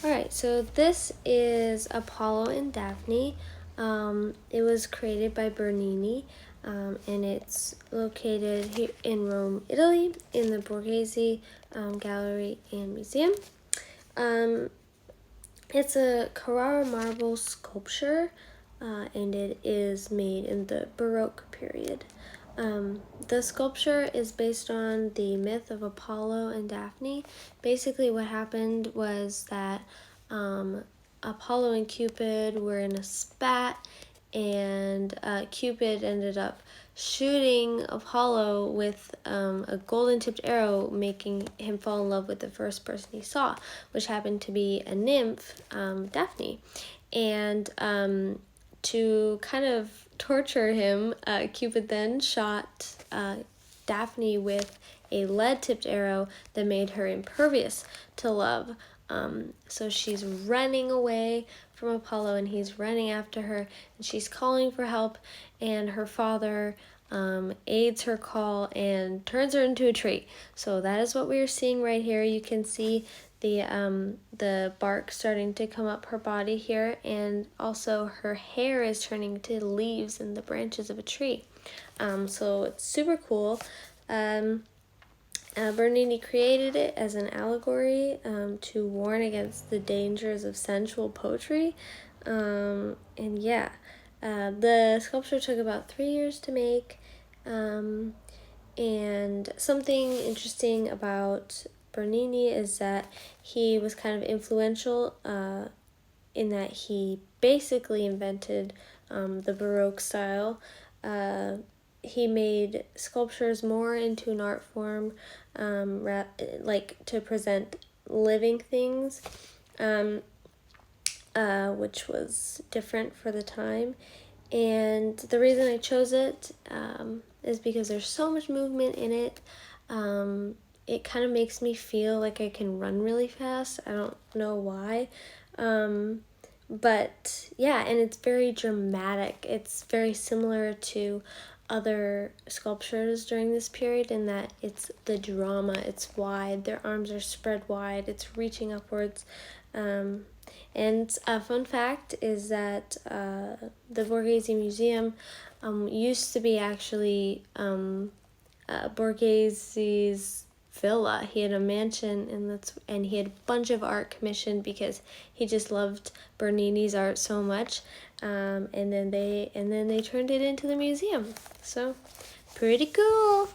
Alright, so this is Apollo and Daphne. It was created by Bernini, and it's located here in Rome, Italy, in the Borghese Gallery and Museum. It's a Carrara marble sculpture, and it is made in the Baroque period. The sculpture is based on the myth of Apollo and Daphne. Basically, what happened was that Apollo and Cupid were in a spat, and Cupid ended up shooting Apollo with a golden tipped arrow, making him fall in love with the first person he saw, which happened to be a nymph, Daphne. And to kind of torture him, Cupid then shot Daphne with a lead-tipped arrow that made her impervious to love. So she's running away from Apollo, and he's running after her, and she's calling for help, and her father aids her call and turns her into a tree. So that is what we are seeing right here. You can see the bark starting to come up her body here, and also her hair is turning to leaves and the branches of a tree. So it's super cool. Bernini created it as an allegory to warn against the dangers of sensual poetry. And yeah, the sculpture took about 3 years to make. And something interesting about Bernini is that he was kind of influential in that he basically invented the Baroque style. He made sculptures more into an art form, like to present living things, which was different for the time. And the reason I chose it is because there's so much movement in it. It kind of makes me feel like I can run really fast. I don't know why. But yeah, and it's very dramatic. It's very similar to other sculptures during this period in that it's the drama. It's wide. Their arms are spread wide. It's reaching upwards. And a fun fact is that the Borghese Museum used to be actually Borghese's villa. He had a mansion, and he had a bunch of art commissioned because he just loved Bernini's art so much. And then they turned it into the museum. So pretty cool.